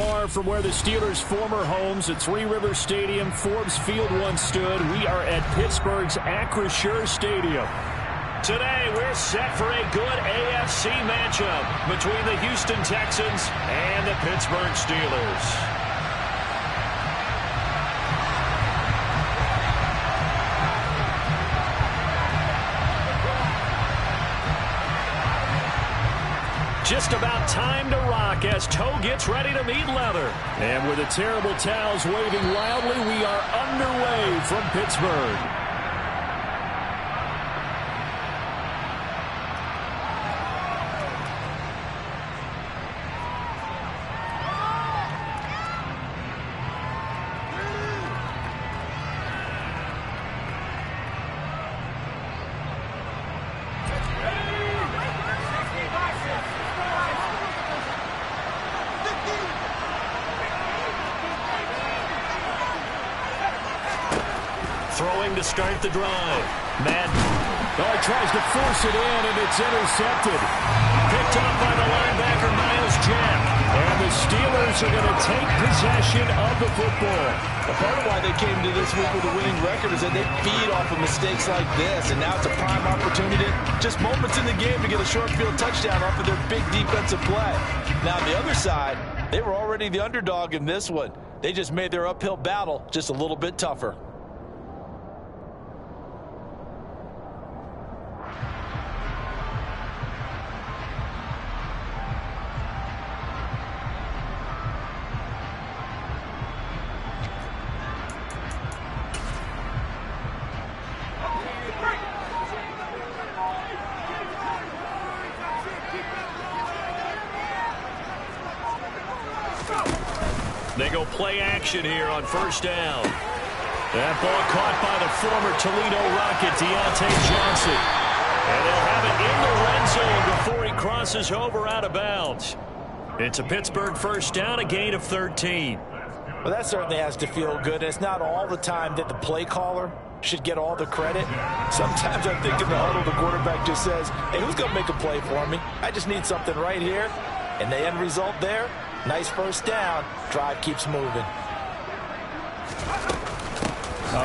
far from where the Steelers' former homes at Three Rivers Stadium, Forbes Field once stood. We are at Pittsburgh's Acrisure Stadium. Today, we're set for a good AFC matchup between the Houston Texans and the Pittsburgh Steelers. Just about time to rock as toe gets ready to meet leather. And with the terrible towels waving wildly, we are underway from Pittsburgh. Throwing to start the drive. Madden. Oh, he tries to force it in, and it's intercepted. Picked up by the linebacker, Miles Jack. And the Steelers are going to take possession of the football. A part of why they came to this week with a winning record is that they feed off of mistakes like this, and now it's a prime opportunity. Just moments in the game to get a short field touchdown off of their big defensive play. Now, on the other side, they were already the underdog in this one. They just made their uphill battle just a little bit tougher. They go play action here on first down. That ball caught by the former Toledo Rocket, Deontay Johnson. And they'll have it in the red zone before he crosses over out of bounds. It's a Pittsburgh first down, a gain of 13. Well, that certainly has to feel good. It's not all the time that the play caller should get all the credit. Sometimes I think in the huddle, the quarterback just says, hey, who's going to make a play for me? I just need something right here. And the end result there, nice first down. Drive keeps moving.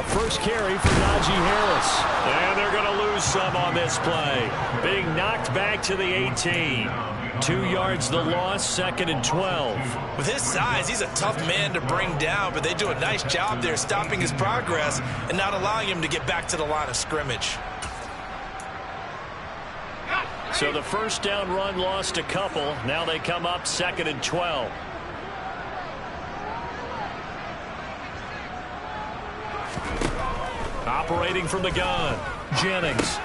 First carry for Najee Harris. And they're going to lose some on this play. Being knocked back to the 18. 2 yards the loss, 2nd and 12. With his size, he's a tough man to bring down, but they do a nice job there stopping his progress and not allowing him to get back to the line of scrimmage. So the first down run lost a couple. Now they come up 2nd and 12. Operating from the gun, Jennings.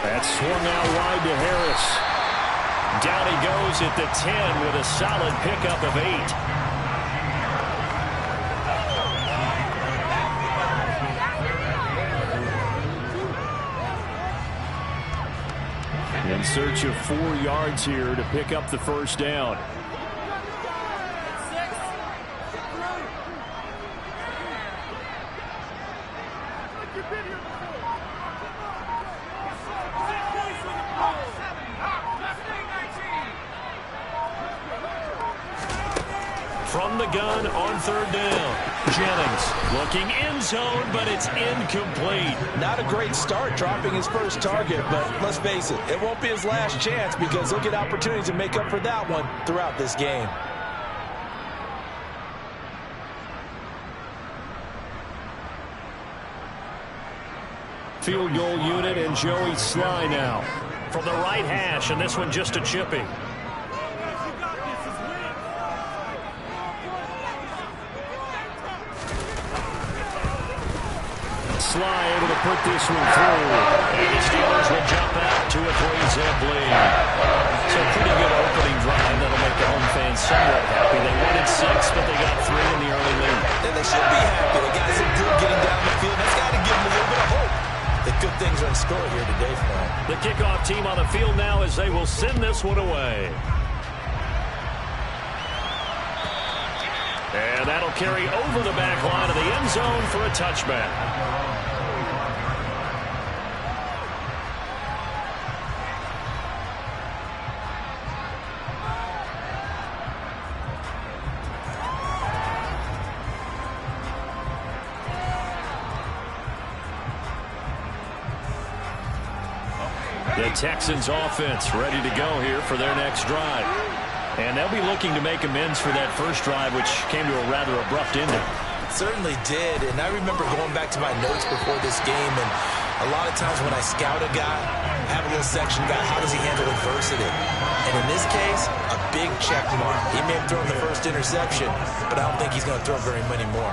That's swung out wide to Harris. Down he goes at the 10 with a solid pickup of 8. In search of 4 yards here to pick up the first down. From the gun on third down. Jennings looking end zone, but it's incomplete. Not a great start dropping his first target, but let's face it, it won't be his last chance because he'll get opportunities to make up for that one throughout this game. Field goal unit and Joey Sly now. From the right hash, and this one just a chipping. Sly able to put this one through. And the Steelers will jump out to a 3-zip lead. So pretty good opening drive that'll make the home fans somewhat happy. They wanted 6, but they got 3 in the early lead. And they should be happy. The guys are good getting down the field. That's got to give them a little bit of hope that good things are in store here today for them. The kickoff team on the field now as they will send this one away. And that'll carry over the back line of the end zone for a touchback. The Texans offense ready to go here for their next drive. And they'll be looking to make amends for that first drive, which came to a rather abrupt ending. Certainly did, and I remember going back to my notes before this game, and a lot of times when I scout a guy, I have a little section about how does he handle adversity. And in this case, a big check mark. He may have thrown the first interception, but I don't think he's going to throw very many more.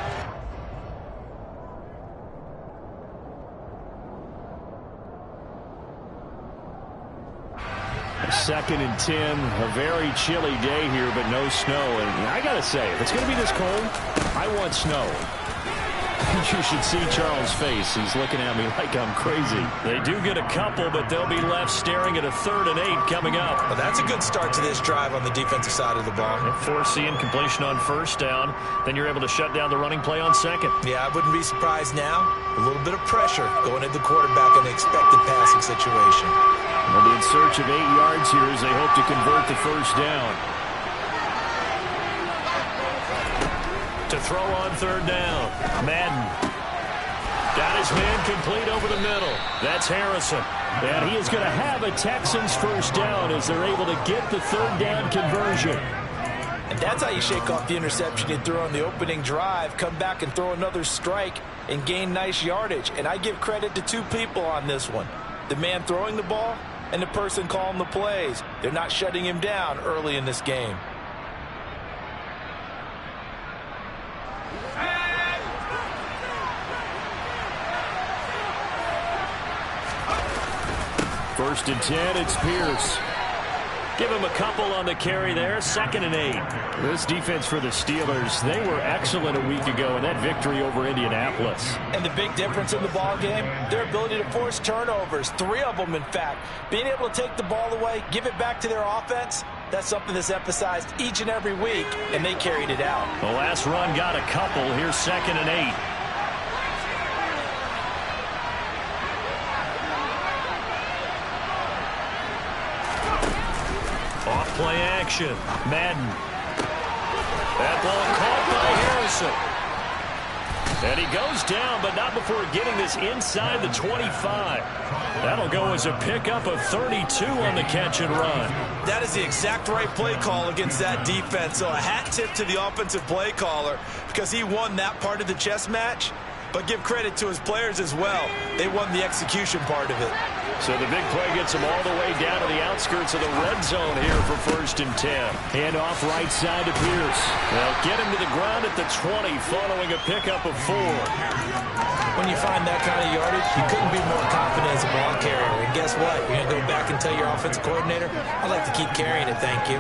Second and 10, a very chilly day here, but no snow. And I got to say, if it's going to be this cold, I want snow. You should see Charles' face. He's looking at me like I'm crazy. They do get a couple, but they'll be left staring at a 3rd and 8 coming up. Well, that's a good start to this drive on the defensive side of the ball. Force the incompletion on first down. Then you're able to shut down the running play on second. Yeah, I wouldn't be surprised now. A little bit of pressure going at the quarterback in an expected passing situation. They'll be in search of 8 yards here as they hope to convert the first down. To throw on 3rd down. Madden. Got his man complete over the middle. That's Harrison. And he is going to have a Texans first down as they're able to get the 3rd down conversion. And that's how you shake off the interception you threw on the opening drive, come back and throw another strike and gain nice yardage. And I give credit to 2 people on this one. The man throwing the ball and the person calling the plays. They're not shutting him down early in this game. First and 10, it's Pierce. Give him a couple on the carry there. 2nd and 8. This defense for the Steelers, they were excellent a week ago in that victory over Indianapolis. And the big difference in the ball game, their ability to force turnovers. 3 of them, in fact. Being able to take the ball away, give it back to their offense, that's something that's emphasized each and every week, and they carried it out. The last run got a couple. Here's 2nd and 8. Off play action. Madden. That ball caught by Harrison. And he goes down, but not before getting this inside the 25. That'll go as a pickup of 32 on the catch and run. That is the exact right play call against that defense. So a hat tip to the offensive play caller because he won that part of the chess match. But give credit to his players as well. They won the execution part of it. So the big play gets him all the way down to the outskirts of the red zone here for 1st and 10. Hand off right side to Pierce. They'll get him to the ground at the 20 following a pickup of 4. When you find that kind of yardage, you couldn't be more confident as a ball carrier. And guess what? You're going to go back and tell your offensive coordinator, I'd like to keep carrying it, thank you.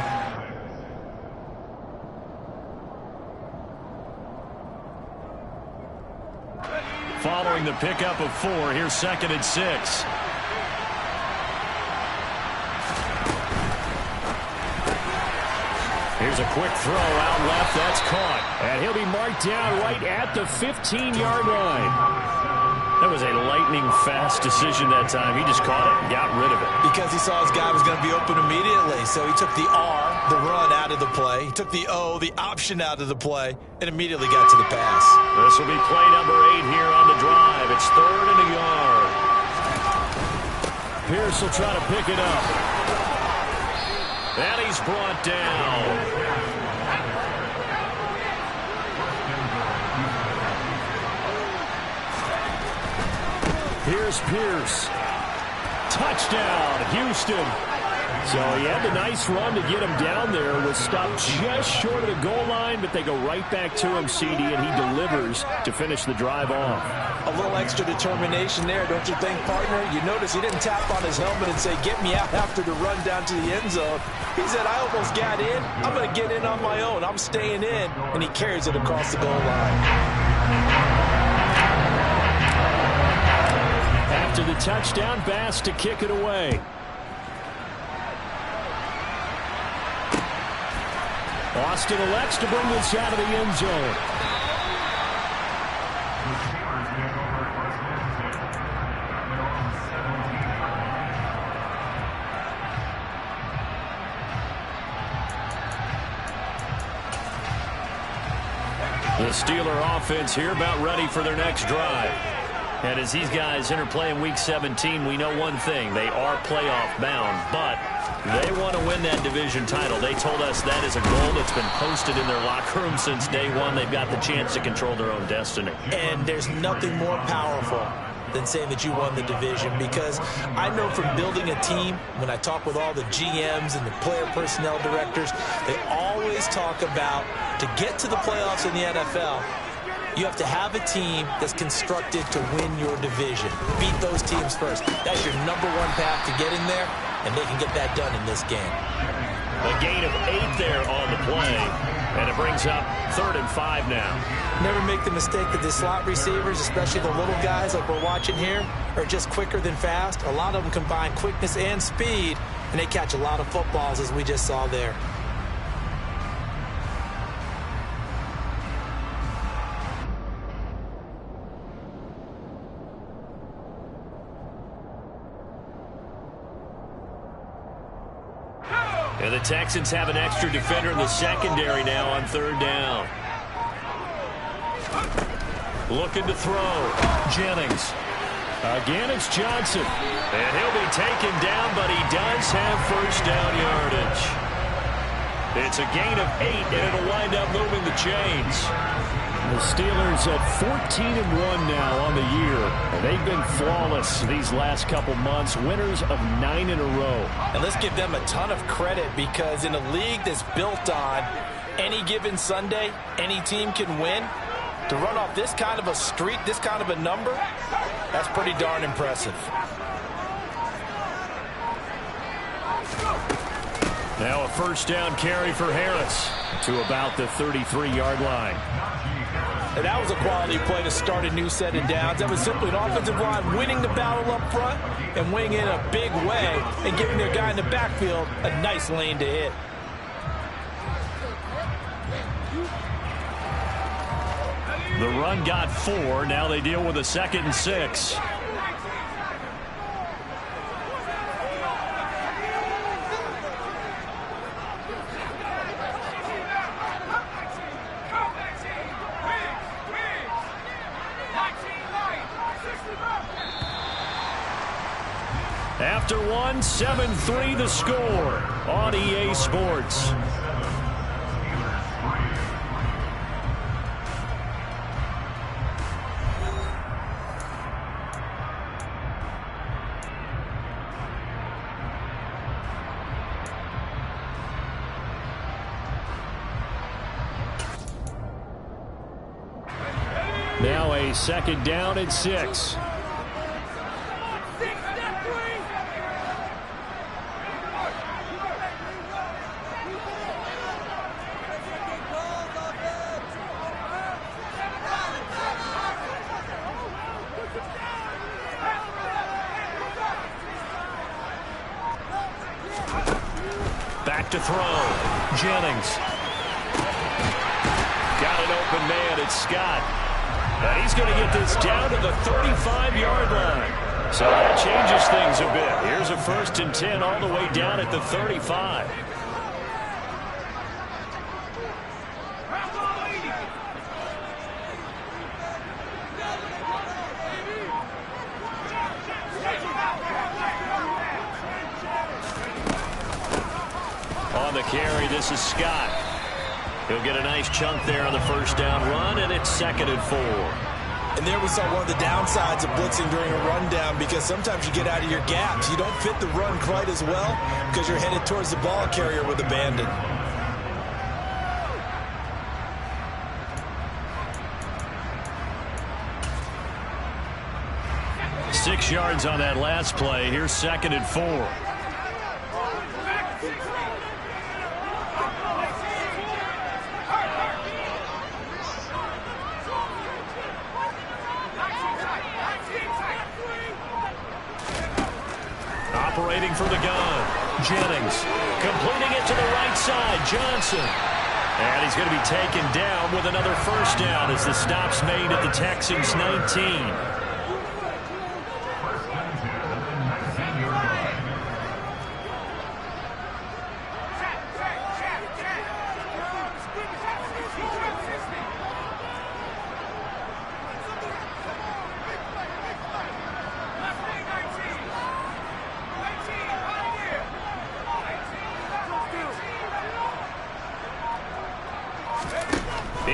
Following the pickup of 4, here's 2nd and 6. Here's a quick throw out left. That's caught. And he'll be marked down right at the 15-yard line. That was a lightning-fast decision that time. He just caught it and got rid of it. Because he saw his guy was going to be open immediately. So he took the R, the run, out of the play. He took the O, the option, out of the play, and immediately got to the pass. This will be play number 8 here on the drive. It's 3rd and a yard. Pierce will try to pick it up. And he's brought down. Here's Pierce. Touchdown, Houston. So he had the nice run to get him down there. Was stopped just short of the goal line, but they go right back to him, CD, and he delivers to finish the drive off. A little extra determination there, don't you think, partner? You notice he didn't tap on his helmet and say, get me out after the run down to the end zone. He said, I almost got in. I'm going to get in on my own. I'm staying in. And he carries it across the goal line. After the touchdown, Bass to kick it away. Austin elects to bring this out of the end zone. The Steeler offense here about ready for their next drive. And as these guys interplay in Week 17, we know one thing. They are playoff bound, but they want to win that division title. They told us that is a goal that's been posted in their locker room since day one. They've got the chance to control their own destiny. And there's nothing more powerful than saying that you won the division, because I know from building a team, when I talk with all the GMs and the player personnel directors, they always talk about, to get to the playoffs in the NFL, you have to have a team that's constructed to win your division. Beat those teams first. That's your #1 path to getting there, and they can get that done in this game. A gain of 8 there on the play, and it brings up 3rd and 5 now. Never make the mistake that the slot receivers, especially the little guys like we're watching here, are just quicker than fast. A lot of them combine quickness and speed, and they catch a lot of footballs, as we just saw there. And the Texans have an extra defender in the secondary now on 3rd down. Looking to throw. Jennings. Again, it's Johnson. And he'll be taken down, but he does have 1st down yardage. It's a gain of 8, and it'll wind up moving the chains. The Steelers at 14-1 now on the year, and they've been flawless these last couple months, winners of 9 in a row. And let's give them a ton of credit, because in a league that's built on any given Sunday, any team can win. To run off this kind of a streak, this kind of a number, that's pretty darn impressive. Now a 1st down carry for Harris to about the 33-yard line. And that was a quality play to start a new set of downs. That was simply an offensive line winning the battle up front and winning in a big way and giving their guy in the backfield a nice lane to hit. The run got 4. Now they deal with a 2nd and 6. After 1, 7-3 the score on EA Sports. Now a 2nd down and 6. Back to throw. Jennings. Got an open man. It's Scott. And he's going to get this down to the 35-yard line. So that changes things a bit. Here's a 1st and 10 all the way down at the 35. On the carry, this is Scott. He'll get a nice chunk there on the 1st down run, and it's 2nd and 4. And there we saw one of the downsides of blitzing during a rundown, because sometimes you get out of your gaps. You don't fit the run quite as well because you're headed towards the ball carrier with abandon. 6 yards on that last play. Here's 2nd and 4. Operating for the gun. Jennings completing it to the right side. Johnson. And he's going to be taken down with another 1st down as the stop's made at the Texans 19.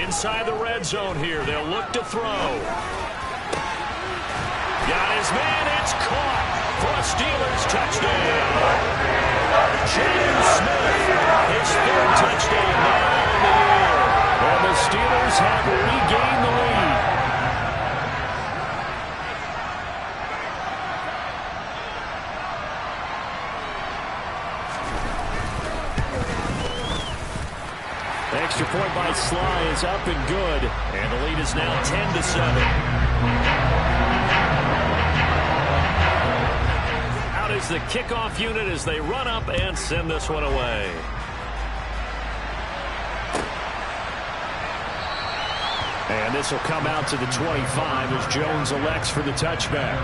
Inside the red zone here. They'll look to throw. Got his man. It's caught for a Steelers touchdown. James Smith, his third touchdown now in the air. And the Steelers have regained the lead. Extra point by Sly is up and good. And the lead is now 10-7. Is the kickoff unit as they run up and send this one away. And this will come out to the 25 as Jones elects for the touchback.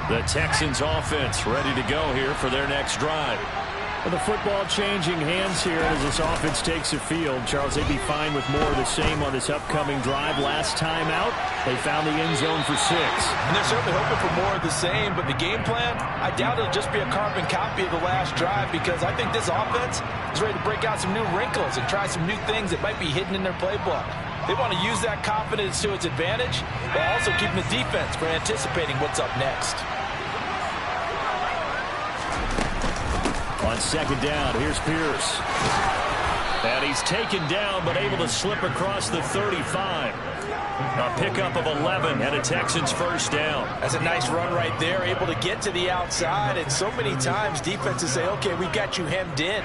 The Texans offense ready to go here for their next drive. Well, the football changing hands here as this offense takes the field. Charles, they'd be fine with more of the same on this upcoming drive. Last time out, they found the end zone for 6. And they're certainly hoping for more of the same, but the game plan, I doubt it'll just be a carbon copy of the last drive because I think this offense is ready to break out some new wrinkles and try some new things that might be hidden in their playbook. They want to use that confidence to its advantage, while also keeping the defense from anticipating what's up next. On second down, here's Pierce. And he's taken down, but able to slip across the 35. A pickup of 11 and a Texans first down. That's a nice run right there, able to get to the outside. And so many times defenses say, okay, we've got you hemmed in.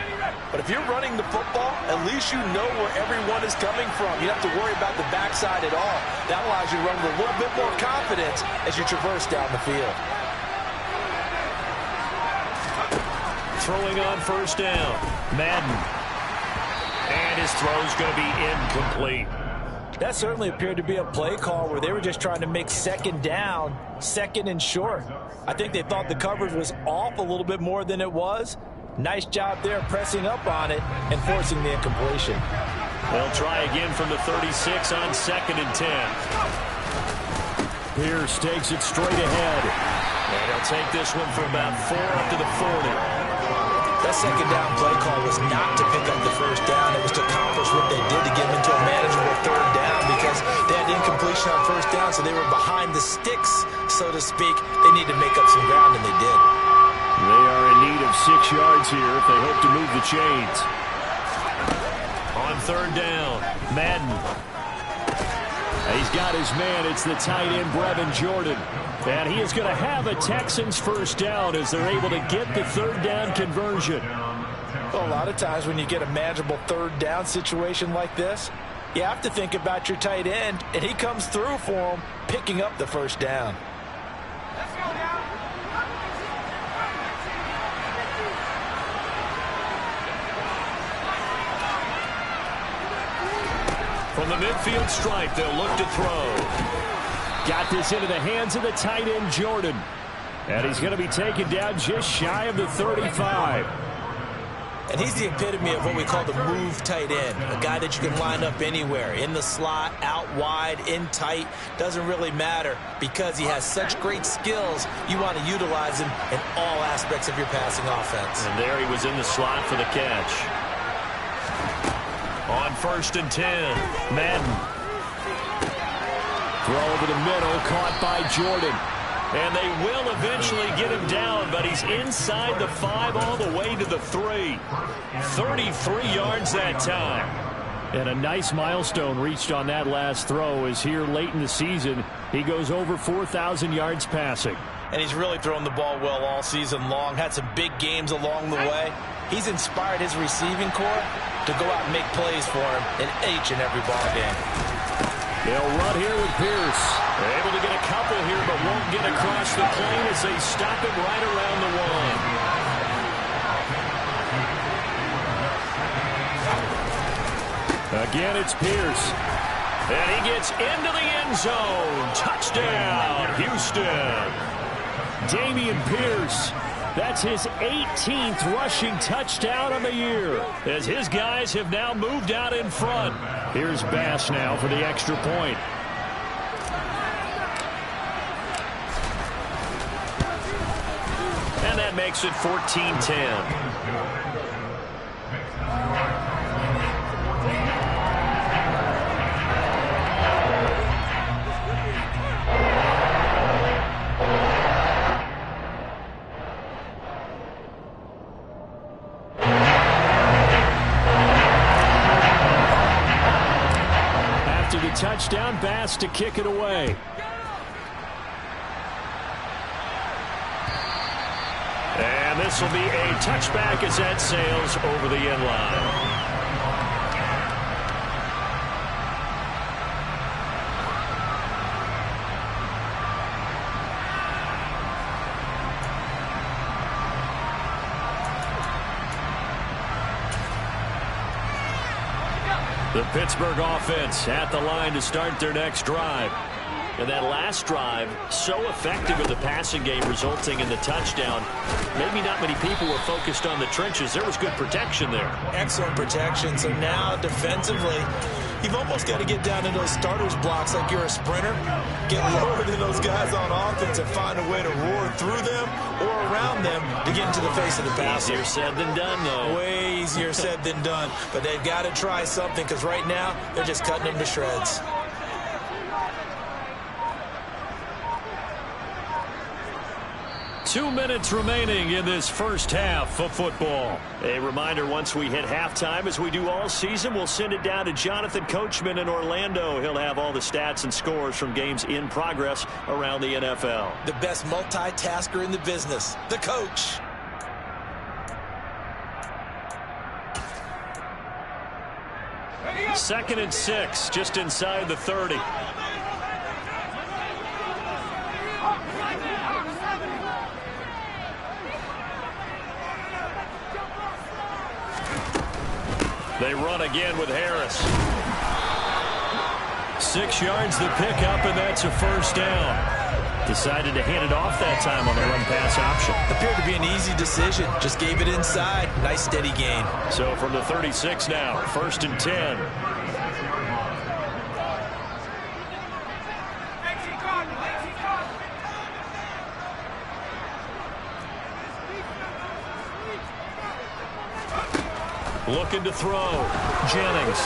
But if you're running the football, at least you know where everyone is coming from. You don't have to worry about the backside at all. That allows you to run with a little bit more confidence as you traverse down the field. Throwing on first down, Madden. And his throw's going to be incomplete. That certainly appeared to be a play call where they were just trying to make second down, second and short. I think they thought the coverage was off a little bit more than it was. Nice job there pressing up on it and forcing the incompletion. They'll try again from the 36 on second and 10. Pierce takes it straight ahead. And he'll take this one for about 4 up to the 40. That second down play call was not to pick up the first down. It was to accomplish what they did to get them into a manageable third down because they had incompletion on first down, so they were behind the sticks, so to speak. They need to make up some ground, and they did. They are in need of 6 yards here if they hope to move the chains. On third down, Madden. He's got his man. It's the tight end, Brevin Jordan. And he is going to have a Texans first down as they're able to get the third down conversion. Well, a lot of times when you get a manageable third down situation like this, you have to think about your tight end, and he comes through for him, picking up the first down. From the midfield stripe, they'll look to throw. Got this into the hands of the tight end, Jordan. And he's going to be taken down just shy of the 35. And he's the epitome of what we call the move tight end. A guy that you can line up anywhere. In the slot, out wide, in tight. Doesn't really matter because he has such great skills. You want to utilize him in all aspects of your passing offense. And there he was in the slot for the catch. On first and 10, Madden. Throw over the middle, caught by Jordan. And they will eventually get him down, but he's inside the 5 all the way to the 3. 33 yards that time. And a nice milestone reached on that last throw as here late in the season, he goes over 4,000 yards passing. And he's really thrown the ball well all season long. Had some big games along the way. He's inspired his receiving corps to go out and make plays for him in each and every ball game. They'll run here with Pierce. They're able to get a couple here, but won't get across the plane as they stop him right around the 1. Again, it's Pierce. And he gets into the end zone. Touchdown, Houston. Dameon Pierce That's his 18th rushing touchdown on the year, as his guys have now moved out in front. Here's Bass now for the extra point. And that makes it 14-10. Touchdown, Bass to kick it away. And this will be a touchback as that sails over the end line. The Pittsburgh offense at the line to start their next drive. And that last drive, so effective in the passing game, resulting in the touchdown. Maybe not many people were focused on the trenches. There was good protection there. Excellent protection. So now defensively, you've almost got to get down to those starters blocks like you're a sprinter. Get lower than those guys on offense and find a way to roar through them or around them to get into the face of the passer. Easier said than done, though. Way easier said than done. But they've got to try something, because right now they're just cutting them to shreds. Two minutes remaining in this first half of football. A reminder, once we hit halftime, as we do all season, we'll send it down to Jonathan Coachman in Orlando. He'll have all the stats and scores from games in progress around the NFL. The best multitasker in the business, the coach. Second and 6, just inside the 30. They run again with Harris. 6 yards the pickup, and that's a first down. Decided to hand it off that time on the run-pass option. Appeared to be an easy decision. Just gave it inside. Nice steady gain. So from the 36 now, 1st and 10. Looking to throw. Jennings.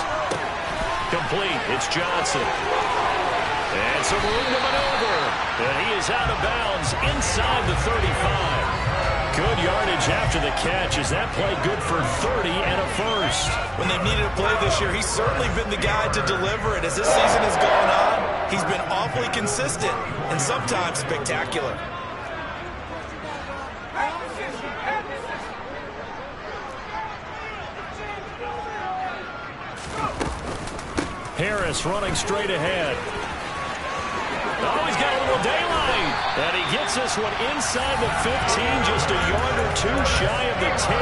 Complete. It's Johnson. And some room to maneuver. And he is out of bounds inside the 35. Good yardage after the catch. Is that play good for 30 and a first? When they've needed a play this year, he's certainly been the guy to deliver it. As this season has gone on, he's been awfully consistent and sometimes spectacular. Harris running straight ahead. Oh, he's got a little daylight. And he gets this one inside the 15, just a yard or two shy of the 10.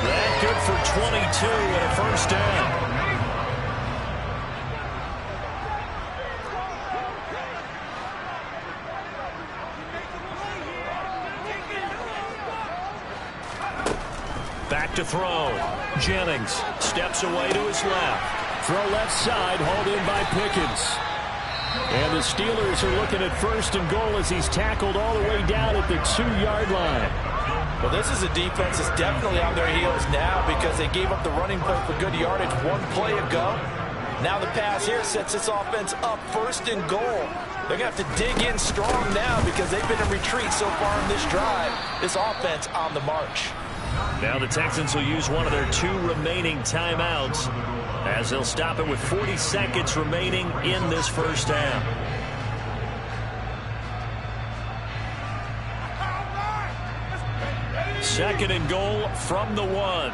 That good for 22 and a first down. Back to throw. Jennings steps away to his left. Throw left side, hauled in by Pickens. And the Steelers are looking at 1st and goal as he's tackled all the way down at the 2-yard line. Well, this is a defense that's definitely on their heels now, because they gave up the running play for good yardage one play ago. Now the pass here sets this offense up 1st and goal. They're going to have to dig in strong now, because they've been in retreat so far in this drive. This offense on the march. Now the Texans will use one of their 2 remaining timeouts, as they'll stop it with 40 seconds remaining in this first half. Second and goal from the 1.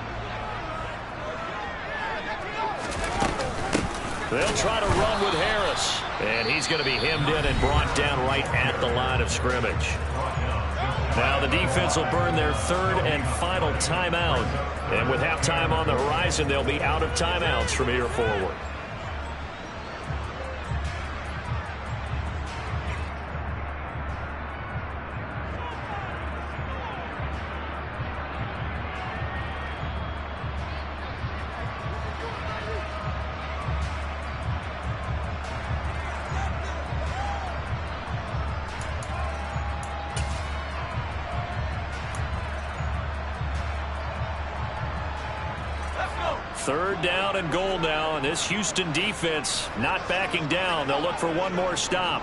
They'll try to run with Harris, and he's going to be hemmed in and brought down right at the line of scrimmage. Now the defense will burn their 3rd and final timeout. And with halftime on the horizon, they'll be out of timeouts from here forward. Third down and goal now, and this Houston defense not backing down. They'll look for one more stop.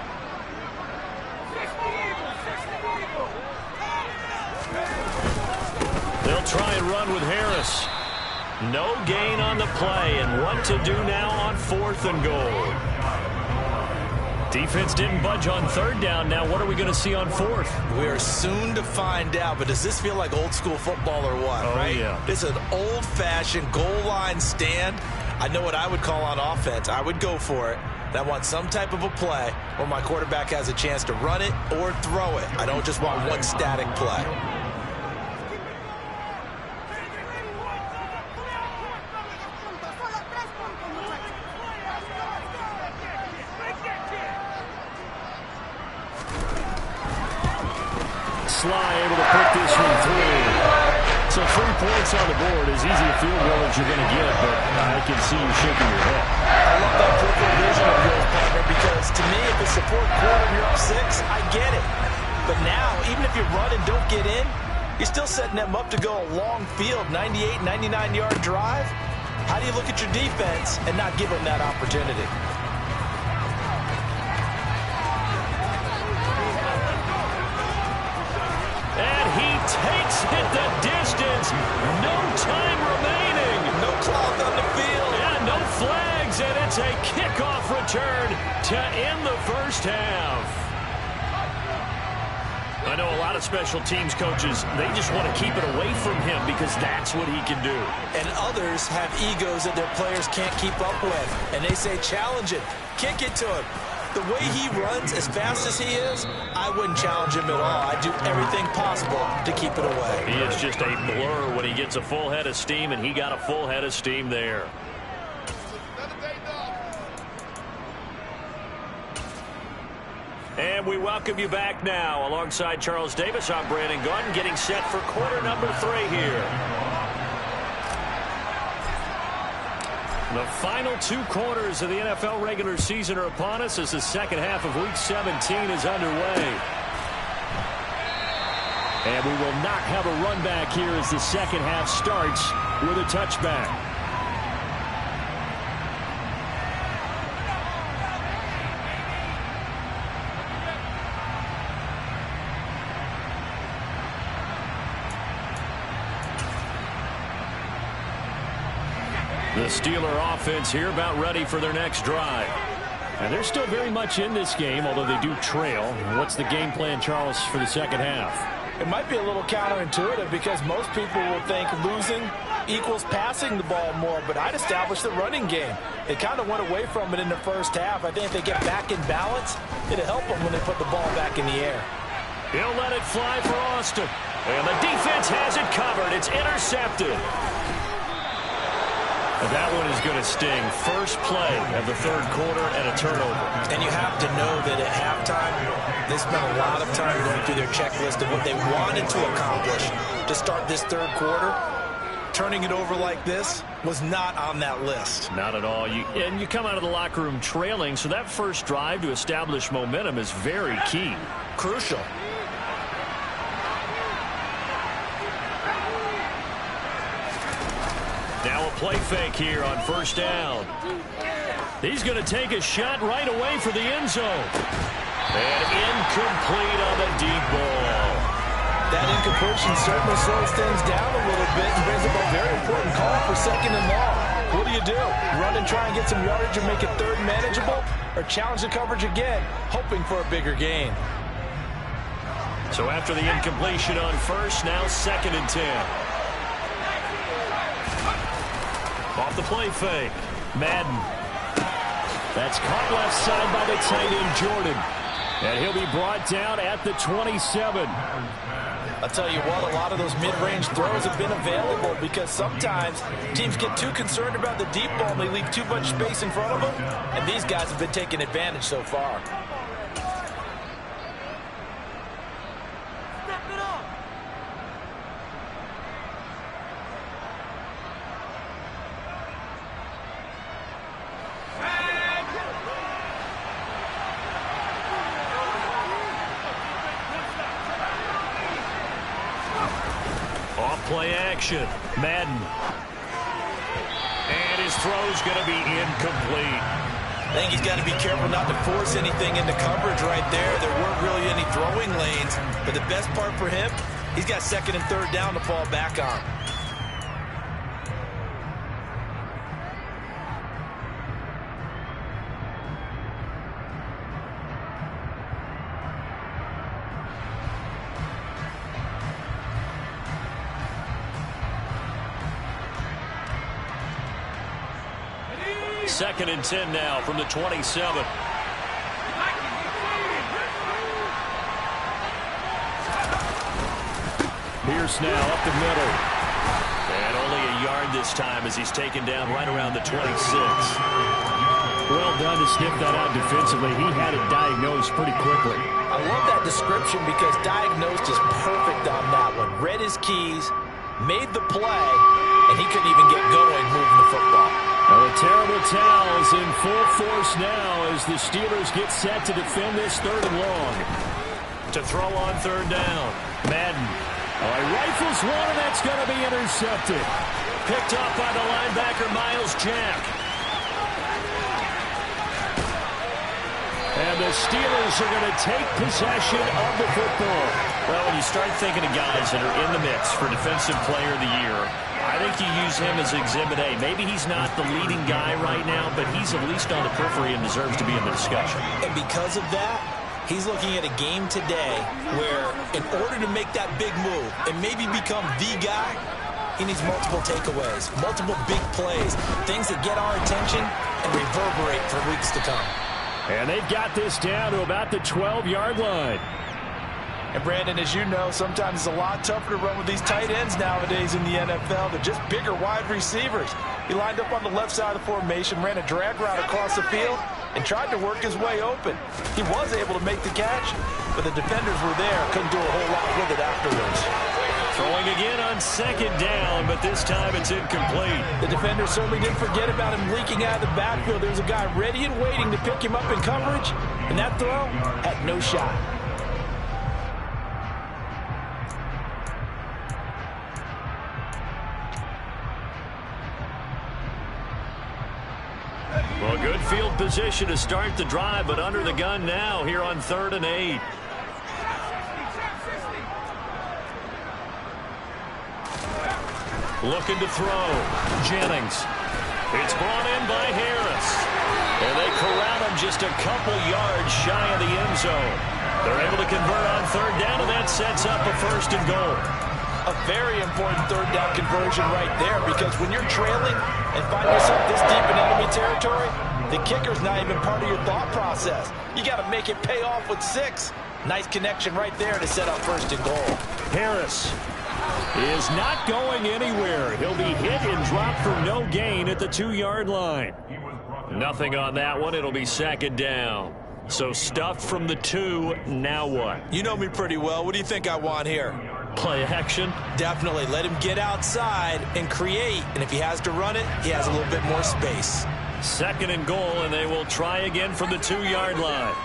They'll try and run with Harris. No gain on the play, and what to do now on 4th and goal. Defense didn't budge on 3rd down. Now what are we going to see on 4th? We are soon to find out, but does this feel like old school football or what, right? Yeah. This is an old-fashioned goal line stand. I know what I would call on offense. I would go for it. And I want some type of a play where my quarterback has a chance to run it or throw it. I don't just want one static play. Sly able to put this one through. So 3 points on the board, as easy a field goal as you're going to get, but I can see you shaking your head. I love that peripheral vision of yours, partner, because to me, if it's the 4th quarter and you're up 6, I get it. But now, even if you run and don't get in, you're still setting them up to go a long field, 98, 99-yard drive. How do you look at your defense and not give them that opportunity? Takes it the distance. No time remaining. No clock on the field. Yeah, no flags, and it's a kickoff return to end the first half. I know a lot of special teams coaches, they just want to keep it away from him because that's what he can do. And others have egos that their players can't keep up with. And they say, challenge it. Kick it to him. The way he runs, as fast as he is, I wouldn't challenge him at all. I'd do everything possible to keep it away. He is just a blur when he gets a full head of steam, and he got a full head of steam there. And we welcome you back now. Alongside Charles Davis, I'm Brandon Gunn, getting set for quarter number 3 here. The final 2 quarters of the NFL regular season are upon us as the second half of Week 17 is underway. And we will not have a run back here as the second half starts with a touchback. The Steeler offense here about ready for their next drive. And they're still very much in this game, although they do trail. What's the game plan, Charles, for the second half? It might be a little counterintuitive because most people will think losing equals passing the ball more, but I'd establish the running game. They kind of went away from it in the first half. I think if they get back in balance, it'll help them when they put the ball back in the air. He'll let it fly for Austin. And the defense has it covered. It's intercepted. That one is going to sting. First play of the 3rd quarter and a turnover. And you have to know that at halftime, they spent a lot of time going through their checklist of what they wanted to accomplish to start this 3rd quarter. Turning it over like this was not on that list. Not at all. And you come out of the locker room trailing, so that first drive to establish momentum is very key. Crucial. Now a play fake here on 1st down. He's going to take a shot right away for the end zone. And incomplete on the deep ball. That incompletion certainly slows things down a little bit and brings up a very important call for 2nd and long. What do? Run and try and get some yardage and make it 3rd manageable, or challenge the coverage again, hoping for a bigger gain? So after the incompletion on 1st, now 2nd and 10. Off the play fake. Madden. That's caught left side by the tight end, Jordan. And he'll be brought down at the 27. I'll tell you what, a lot of those mid-range throws have been available because sometimes teams get too concerned about the deep ball and they leave too much space in front of them. And these guys have been taking advantage so far. Play action. Madden. his throw's going to be incomplete. I think he's got to be careful not to force anything into coverage right there. There weren't really any throwing lanes. But the best part for him, he's got second and third down to fall back on. Second and 10 now from the 27. Pierce now up the middle. And only a yard this time as he's taken down right around the 26. Well done to sniff that out defensively. He had it diagnosed pretty quickly. I love that description because diagnosed is perfect on that one. Read his keys, made the play, and he couldn't even get going moving the football. Well, the terrible towels in full force now as the Steelers get set to defend this third and long. To throw on third down. Madden. Oh, he rifles one, and that's going to be intercepted. Picked up by the linebacker, Miles Jack. And the Steelers are going to take possession of the football. Well, when you start thinking of guys that are in the mix for Defensive Player of the Year, I think you use him as Exhibit A. Maybe he's not the leading guy right now, but he's at least on the periphery and deserves to be in the discussion. And because of that, he's looking at a game today where in order to make that big move and maybe become the guy, he needs multiple takeaways, multiple big plays, things that get our attention and reverberate for weeks to come. And they've got this down to about the 12-yard line. And Brandon, as you know, sometimes it's a lot tougher to run with these tight ends nowadays in the NFL. They're just bigger wide receivers. He lined up on the left side of the formation, ran a drag route across the field, and tried to work his way open. He was able to make the catch, but the defenders were there. Couldn't do a whole lot with it afterwards. Throwing again on second down, but this time it's incomplete. The defenders certainly didn't forget about him leaking out of the backfield. There's a guy ready and waiting to pick him up in coverage, and that throw had no shot. Well, good field position to start the drive, but under the gun now here on 3rd and 8. Looking to throw. Jennings. It's brought in by Harris. And they corral him just a couple yards shy of the end zone. They're able to convert on third down, and that sets up a 1st and goal. A very important third down conversion right there, because when you're trailing and find yourself this deep in enemy territory, the kicker's not even part of your thought process. You got to make it pay off with 6. Nice connection right there to set up 1st and goal. Harris is not going anywhere. He'll be hit and dropped for no gain at the 2-yard line. Nothing on that one. It'll be 2nd down. So stuffed from the 2. Now what? You know me pretty well. What do you think I want here? Play action? Definitely. Let him get outside and create. And if he has to run it, he has a little bit more space. 2nd and goal, and they will try again from the 2-yard line.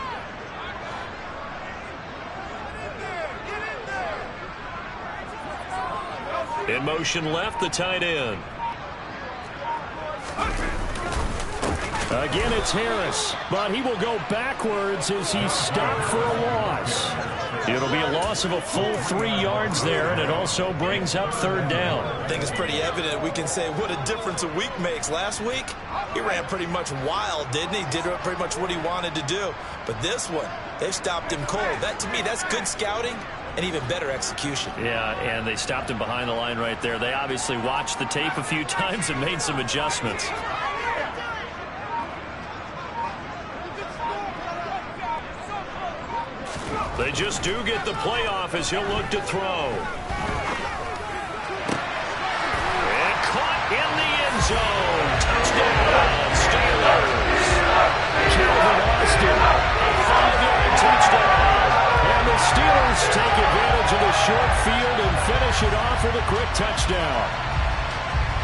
In motion left, the tight end. Again, it's Harris, but he will go backwards as he's stopped for a loss. It'll be a loss of a full 3 yards there, and it also brings up 3rd down. I think it's pretty evident. We can say what a difference a week makes. Last week, he ran pretty much wild, didn't he? Did pretty much what he wanted to do. But this one, they've stopped him cold. That, to me, that's good scouting and even better execution. Yeah, and they stopped him behind the line right there. They obviously watched the tape a few times and made some adjustments. They just do get the playoff as he'll look to throw. And caught in the end zone. Touchdown, Steelers. Calvin Austin, a 5-yard touchdown. And the Steelers take advantage of the short field and finish it off with a quick touchdown.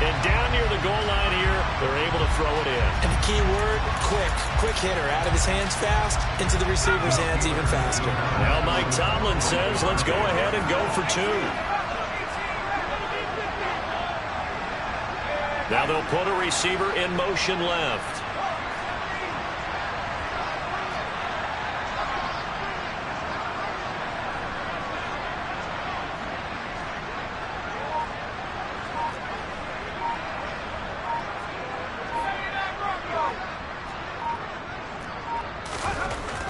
And down near the goal line here, they're able to throw it in. And the key word, quick. Quick hitter. Out of his hands fast, into the receiver's hands even faster. Now Mike Tomlin says, let's go ahead and go for 2. Now they'll put a receiver in motion left.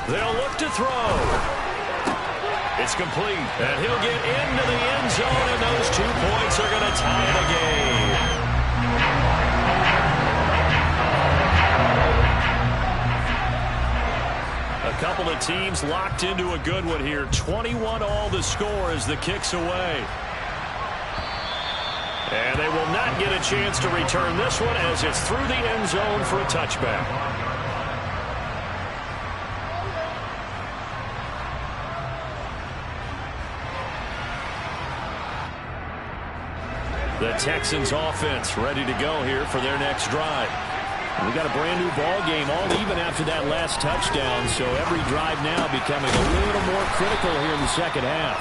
They'll look to throw. It's complete, and he'll get into the end zone, and those 2 points are going to tie the game. A couple of teams locked into a good one here. 21 all the score as the kick's away. And they will not get a chance to return this one as it's through the end zone for a touchback. The Texans offense ready to go here for their next drive. We got a brand new ball game, all even after that last touchdown, so every drive now becoming a little more critical here in the second half.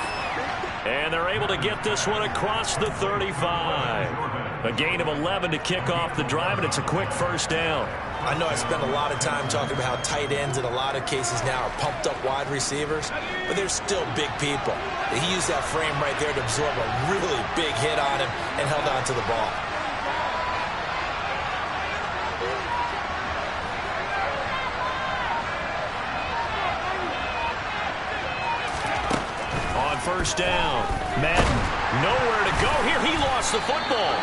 And they're able to get this one across the 35. A gain of 11 to kick off the drive, and it's a quick first down. I know I spent a lot of time talking about how tight ends in a lot of cases now are pumped up wide receivers, but they're still big people. He used that frame right there to absorb a really big hit on him and held on to the ball. On first down, Madden nowhere to go here. He lost the football.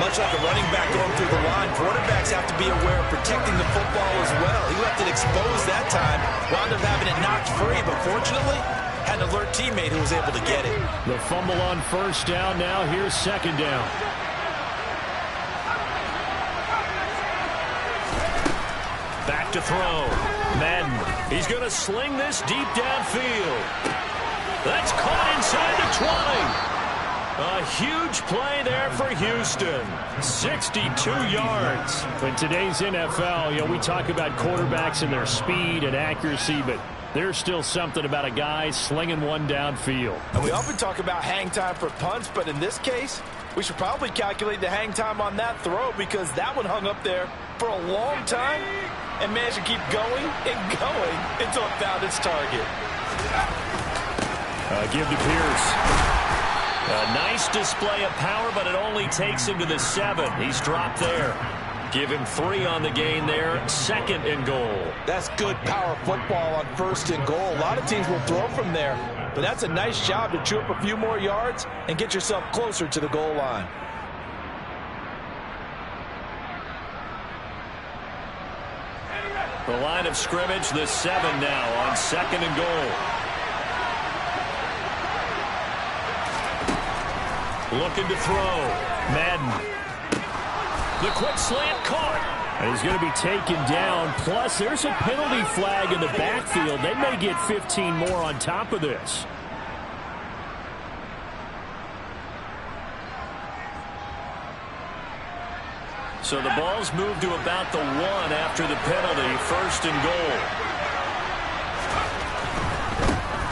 Much like a running back going through the line, quarterbacks have to be aware of protecting the football as well. He left it exposed that time, wound up having it knocked free, but fortunately, had an alert teammate who was able to get it. The fumble on first down now. Here's second down. Back to throw. Madden. He's going to sling this deep downfield. That's caught inside the 20. A huge play there for Houston. 62 yards. In today's NFL, we talk about quarterbacks and their speed and accuracy, but there's still something about a guy slinging one downfield. And we often talk about hang time for punts, but in this case, we should probably calculate the hang time on that throw because that one hung up there for a long time and managed to keep going and going until it found its target. Give to Pierce. A nice display of power, but it only takes him to the 7. He's dropped there. Give him 3 on the gain there. Second and goal. That's good power football on first and goal. A lot of teams will throw from there, but that's a nice job to chew up a few more yards and get yourself closer to the goal line. The line of scrimmage, the 7 now on second and goal. Looking to throw. Madden. The quick slant caught. And he's going to be taken down. Plus, there's a penalty flag in the backfield. They may get 15 more on top of this. So the ball's moved to about the 1 after the penalty. First and goal.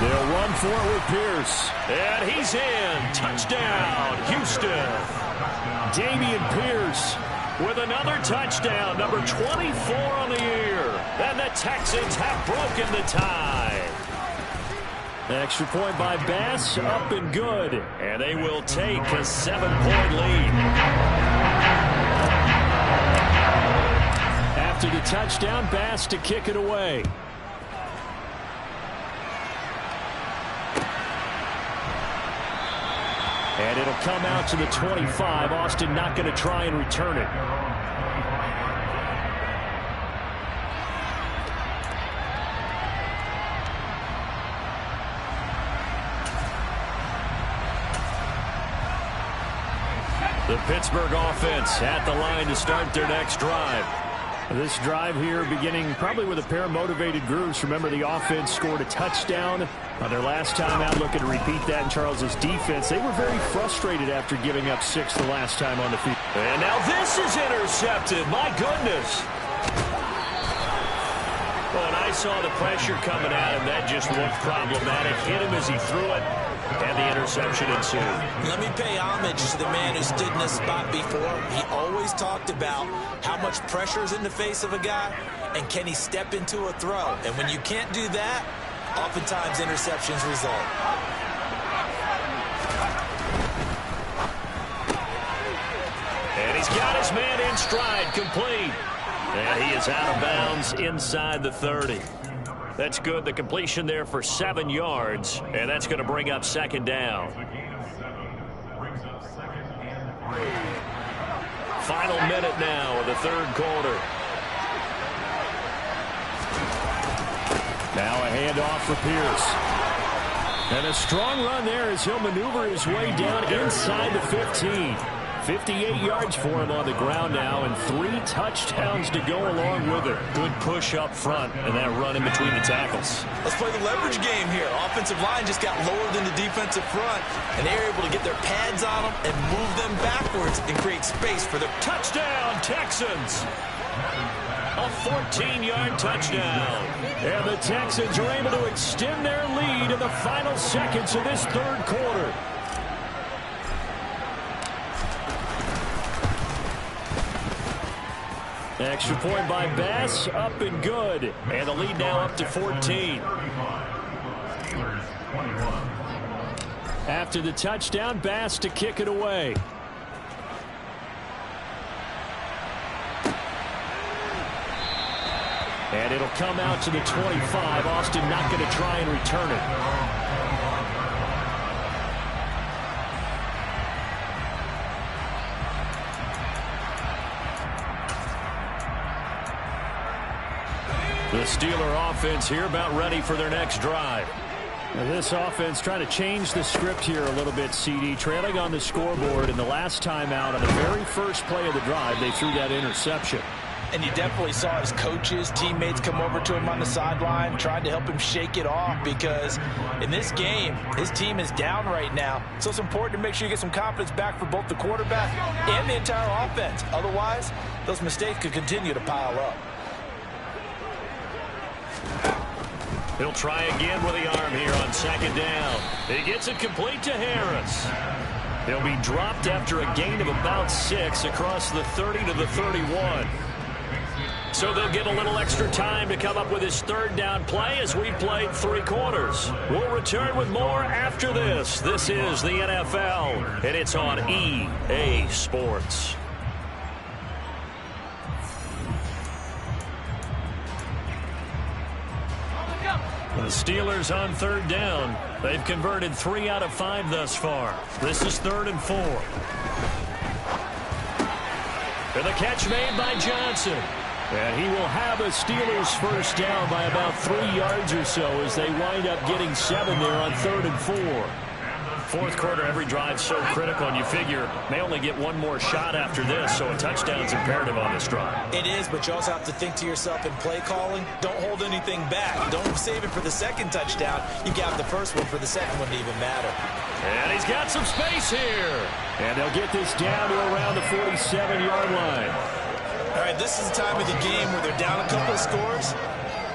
They'll run for it with Pierce. And he's in. Touchdown, Houston. Dameon Pierce with another touchdown, number 24 on the year. And the Texans have broken the tie. Extra point by Bass, up and good. And they will take a 7-point lead. After the touchdown, Bass to kick it away. And it'll come out to the 25. Austin not going to try and return it. The Pittsburgh offense at the line to start their next drive. This drive here beginning probably with a pair of motivated groups. Remember, the offense scored a touchdown on their last time out, looking to repeat that in Charles's defense. They were very frustrated after giving up 6 the last time on the field. And now this is intercepted. My goodness. Well, and I saw the pressure coming at him. That just looked problematic. Hit him as he threw it. And the interception ensued. Let me pay homage to the man who stood in this spot before. He always talked about how much pressure is in the face of a guy, and can he step into a throw. And when you can't do that, oftentimes interceptions result. And he's got his man in stride, complete. And he is out of bounds inside the 30. That's good. The completion there for 7 yards, and that's going to bring up second down. Final minute now of the third quarter. Now a handoff for Pierce. And a strong run there as he'll maneuver his way down inside the 15. 58 yards for him on the ground now, and 3 touchdowns to go along with it. Good push up front, and that run in between the tackles. Let's play the leverage game here. Offensive line just got lower than the defensive front, and they were able to get their pads on them and move them backwards and create space for their touchdown, Texans. A 14-yard touchdown. And the Texans are able to extend their lead in the final seconds of this third quarter. Extra point by Bass, up and good. And the lead now up to 14. After the touchdown, Bass to kick it away. And it'll come out to the 25. Austin not going to try and return it. The Steeler offense here about ready for their next drive. Now this offense trying to change the script here a little bit, CD. Trailing on the scoreboard, and the last time out on the very first play of the drive, they threw that interception. And you definitely saw his coaches, teammates come over to him on the sideline, tried to help him shake it off, because in this game, his team is down right now. So it's important to make sure you get some confidence back for both the quarterback and the entire offense. Otherwise, those mistakes could continue to pile up. He'll try again with the arm here on second down. He gets it complete to Harris. He'll be dropped after a gain of about 6 across the 30 to the 31. So they'll get a little extra time to come up with his third down play as we've played 3 quarters. We'll return with more after this. This is the NFL, and it's on EA Sports. The Steelers on third down. They've converted 3 out of 5 thus far. This is 3rd and 4. And the catch made by Johnson. And he will have a Steelers first down by about 3 yards or so as they wind up getting 7 there on 3rd and 4. Fourth quarter, every drive so critical, and you figure they only get one more shot after this, so a touchdown's imperative on this drive. It is, but you also have to think to yourself in play calling, don't hold anything back. Don't save it for the second touchdown. You got the first one for the second one to even matter. And he's got some space here. And they'll get this down to around the 47-yard line. All right, this is the time of the game where they're down a couple of scores,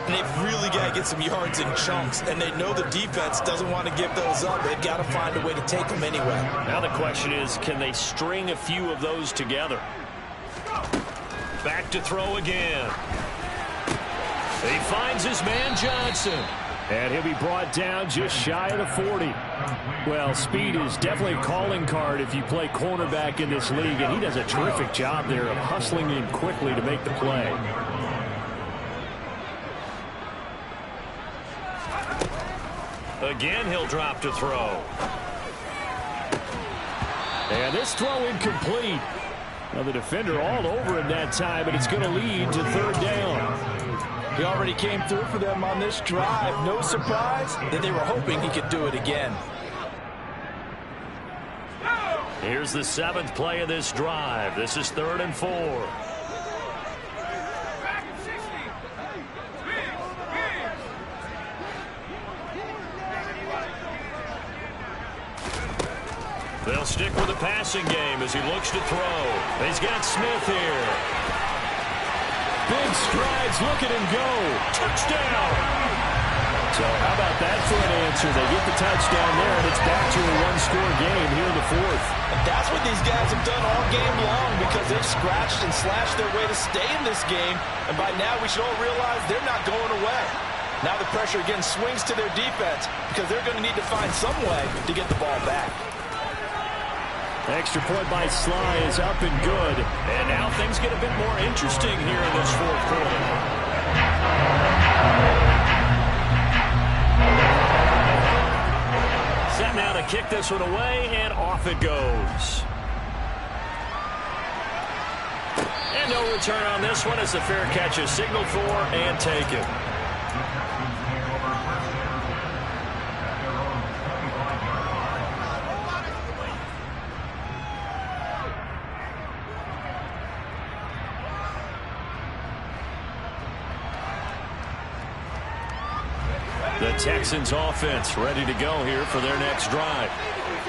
and they've really got to get some yards in chunks, and they know the defense doesn't want to give those up. They've got to find a way to take them anyway. Now the question is, can they string a few of those together? Back to throw again. He finds his man Johnson. And he'll be brought down just shy of the 40. Well, speed is definitely a calling card if you play cornerback in this league, and he does a terrific job there of hustling in quickly to make the play. Again, he'll drop to throw. And this throw incomplete. Now the defender all over him that time, and it's going to lead to 3rd down. He already came through for them on this drive. No surprise that they were hoping he could do it again. Here's the 7th play of this drive. This is 3rd and 4. They'll stick with the passing game as he looks to throw. He's got Smith here. Big strides, look at him go. Touchdown! So how about that for an answer? They get the touchdown there, and it's back to a one-score game here in the fourth. And that's what these guys have done all game long because they've scratched and slashed their way to stay in this game. And by now we should all realize they're not going away. Now the pressure again swings to their defense because they're going to need to find some way to get the ball back. Extra point by Sly is up and good. And now things get a bit more interesting here in this fourth quarter. Set now to kick this one away, and off it goes. And no return on this one as the fair catch is signaled for and taken. The Texans offense ready to go here for their next drive.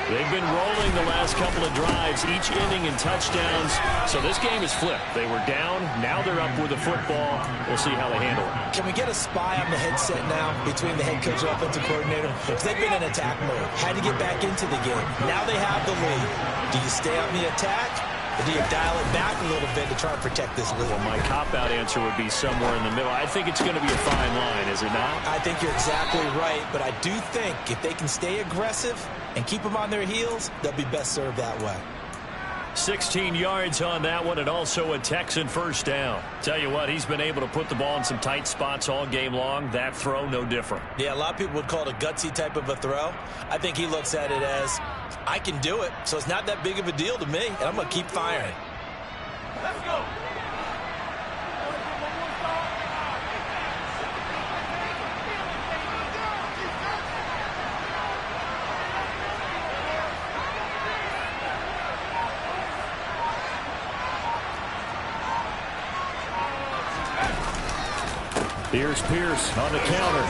They've been rolling the last couple of drives, each inning in touchdowns. So this game is flipped. They were down. Now they're up with the football. We'll see how they handle it. Can we get a spy on the headset now between the head coach and offensive coordinator? Because they've been in attack mode. Had to get back into the game. Now they have the lead. Do you stay on the attack? Or do you dial it back a little bit to try and protect this lead? Well, my cop-out answer would be somewhere in the middle. I think it's going to be a fine line, is it not? I think you're exactly right, but I do think if they can stay aggressive and keep them on their heels, they'll be best served that way. 16 yards on that one, and also a Texan first down. Tell you what, he's been able to put the ball in some tight spots all game long. That throw, no different. Yeah, a lot of people would call it a gutsy type of a throw. I think he looks at it as, I can do it, so it's not that big of a deal to me, and I'm going to keep firing. Let's go. Here's Pierce on the counter.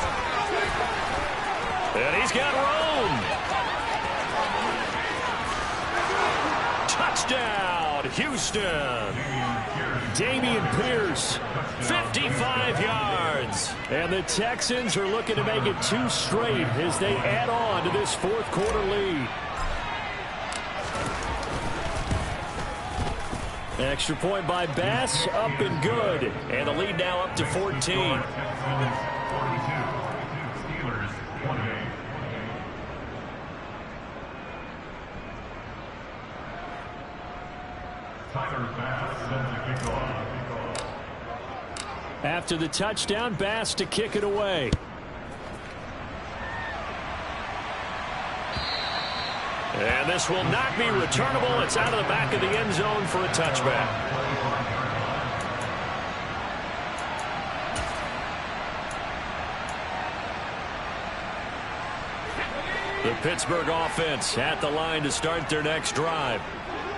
And he's got room. Touchdown, Houston. Damian Pierce, 55 yards. And the Texans are looking to make it 2 straight as they add on to this fourth quarter lead. Extra point by Bass, up and good. And the lead now up to 14. Steelers 28. Tyler Bass sends the kickoff. After the touchdown, Bass to kick it away. And this will not be returnable. It's out of the back of the end zone for a touchback. The Pittsburgh offense at the line to start their next drive.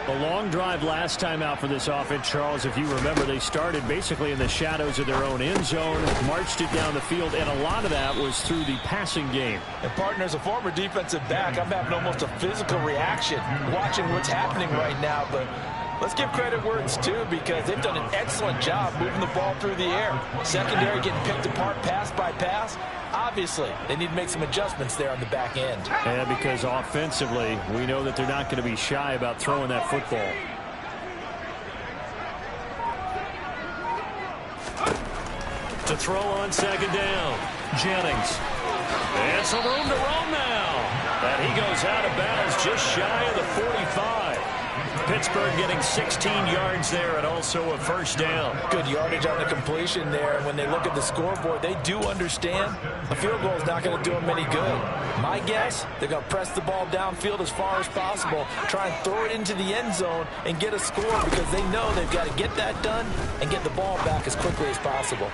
A long drive last time out for this offense, Charles. If you remember, they started basically in the shadows of their own end zone, marched it down the field, and a lot of that was through the passing game. And partner, as a former defensive back, I'm having almost a physical reaction watching what's happening right now. But let's give credit where it's due because they've done an excellent job moving the ball through the air. Secondary getting picked apart pass by pass. Obviously, they need to make some adjustments there on the back end. Yeah, because offensively, we know that they're not going to be shy about throwing that football. To throw on second down, Jennings. And some room to roam now. And he goes out of bounds just shy of the 45. Pittsburgh getting 16 yards there and also a first down. Good yardage on the completion there. And when they look at the scoreboard, they do understand a field goal is not going to do them any good. My guess, they're going to press the ball downfield as far as possible, try and throw it into the end zone and get a score because they know they've got to get that done and get the ball back as quickly as possible.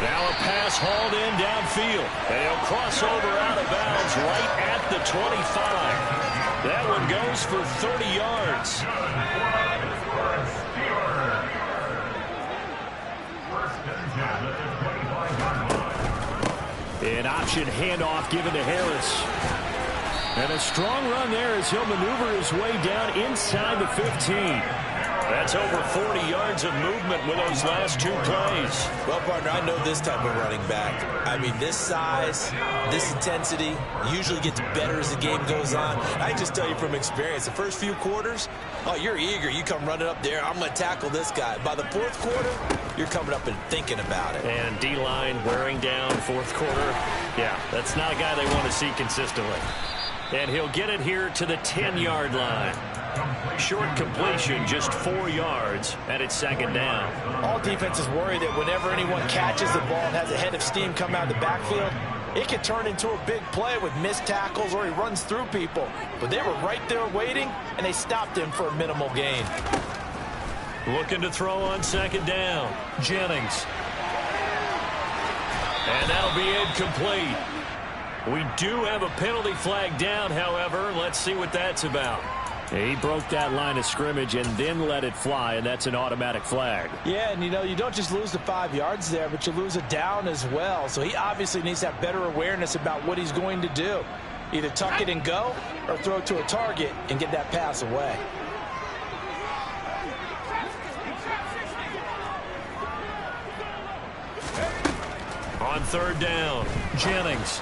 Now a pass hauled in downfield. And he'll cross over out of bounds right at the 25. That one goes for 30 yards. An option handoff given to Harris. And a strong run there as he'll maneuver his way down inside the 15. That's over 40 yards of movement with those last 2 plays. Well, partner, I know this type of running back. I mean, this size, this intensity usually gets better as the game goes on. I can just tell you from experience, the first few quarters, oh, you're eager. You come running up there, I'm going to tackle this guy. By the fourth quarter, you're coming up and thinking about it. And D-line wearing down fourth quarter. Yeah, that's not a guy they want to see consistently. And he'll get it here to the 10-yard line. Short completion, just 4 yards, and it's second down. All defenses worry that whenever anyone catches the ball and has a head of steam come out of the backfield, it can turn into a big play with missed tackles or he runs through people. But they were right there waiting, and they stopped him for a minimal gain. Looking to throw on second down. Jennings. And that'll be incomplete. We do have a penalty flag down, however. Let's see what that's about. He broke that line of scrimmage and then let it fly, and that's an automatic flag. Yeah, and you don't just lose the 5 yards there, but you lose a down as well. So he obviously needs to have better awareness about what he's going to do. Either tuck it and go or throw it to a target and get that pass away. On third down, Jennings.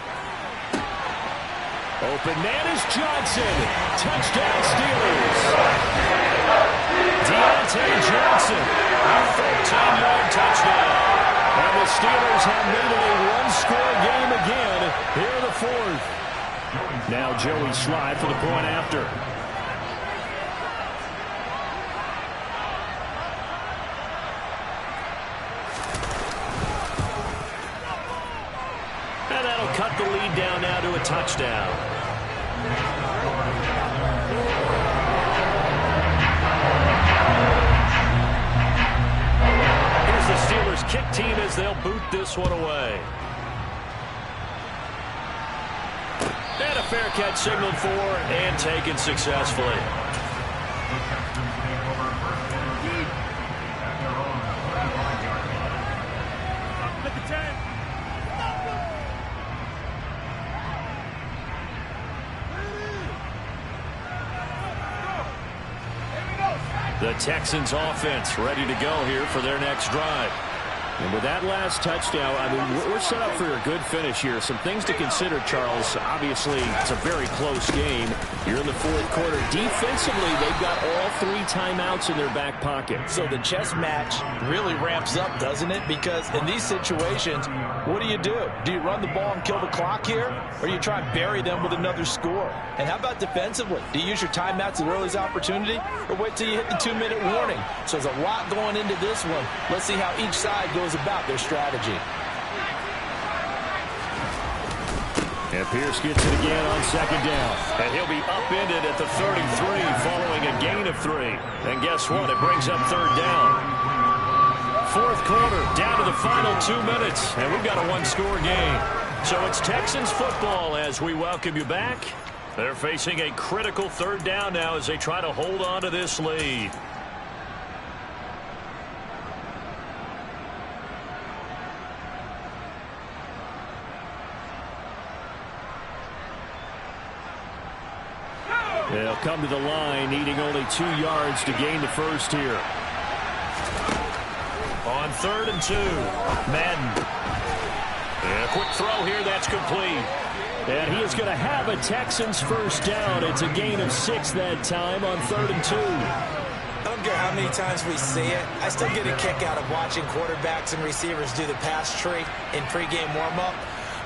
Open man is Johnson. Touchdown Steelers. Deontay Johnson, a 13-yard touchdown. And the Steelers have made it a one-score game again here in the fourth. Now Joey Slye for the point after. And that'll cut the lead down now to a touchdown. Here's the Steelers kick team as they'll boot this one away. And a fair catch signaled for and taken successfully. The Texans offense ready to go here for their next drive. And with that last touchdown, I mean, we're set up for a good finish here. Some things to consider, Charles. Obviously, it's a very close game. You're in the fourth quarter. Defensively, they've got all 3 timeouts in their back pocket. So the chess match really ramps up, doesn't it? Because in these situations, what do? Do you run the ball and kill the clock here? Or do you try and bury them with another score? And how about defensively? Do you use your timeouts at the earliest opportunity? Or wait till you hit the 2-minute warning? So there's a lot going into this one. Let's see how each side goes about their strategy. And Pierce gets it again on second down. And he'll be upended at the 33 following a gain of 3. And guess what? It brings up third down. Fourth quarter, down to the final 2 minutes. And we've got a one-score game. So it's Texans football as we welcome you back. They're facing a critical third down now as they try to hold on to this lead. They'll come to the line, needing only 2 yards to gain the first here. On 3rd and 2, Madden. And a quick throw here, that's complete. And he is going to have a Texans first down. It's a gain of 6 that time on 3rd and 2. I don't care how many times we see it. I still get a kick out of watching quarterbacks and receivers do the pass tree in pregame warm-up.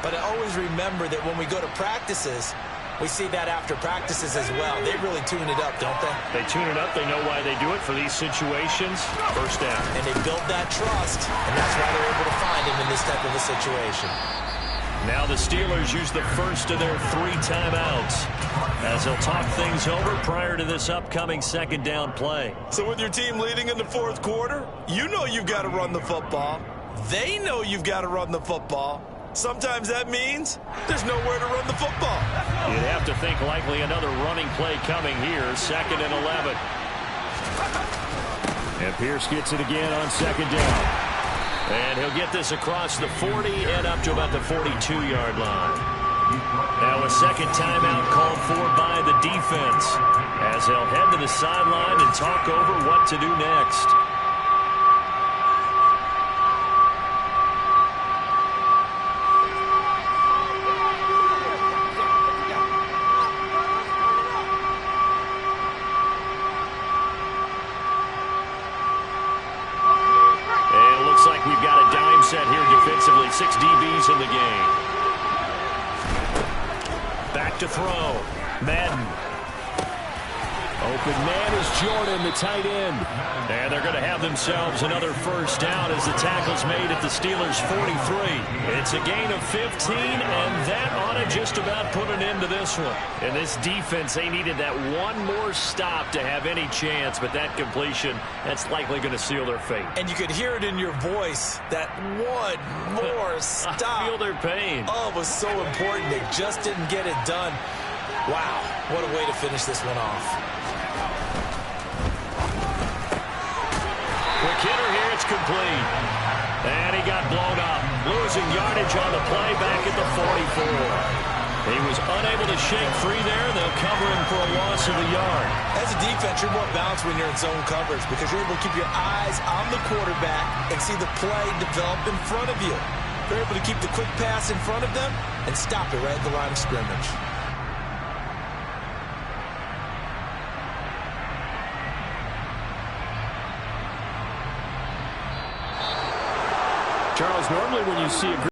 But I always remember that when we go to practices, we see that after practices as well. They really tune it up, don't they? They tune it up. They know why they do it for these situations. First down. And they build that trust, and that's why they're able to find him in this type of a situation. Now the Steelers use the first of their 3 timeouts as they'll talk things over prior to this upcoming second down play. So with your team leading in the fourth quarter, you know you've got to run the football. They know you've got to run the football. Sometimes that means there's nowhere to run the football. You'd have to think likely another running play coming here, 2nd and 11. And Pierce gets it again on second down. And he'll get this across the 40 and up to about the 42-yard line. Now a second timeout called for by the defense, as they'll head to the sideline and talk over what to do next. And it looks like we've got a dime set here defensively. 6 DBs in the game. Back to throw. Madden. Open man is Jordan, the tight end. And they're going to have themselves another first down as the tackle's made at the Steelers' 43. It's a gain of 15, and that ought to just about put an end to this one. And this defense, they needed that one more stop to have any chance, but that completion, that's likely going to seal their fate. And you could hear it in your voice, that one more stop. I feel their pain. Oh, it was so important. They just didn't get it done. Wow, what a way to finish this one off. Quick hitter here, it's complete. And he got blown up. Losing yardage on the play back at the 44. He was unable to shake free there. They'll cover him for a loss of a yard. As a defense, you're more balanced when you're in zone coverage because you're able to keep your eyes on the quarterback and see the play develop in front of you. You're able to keep the quick pass in front of them and stop it right at the line of scrimmage. Charles, normally when you see a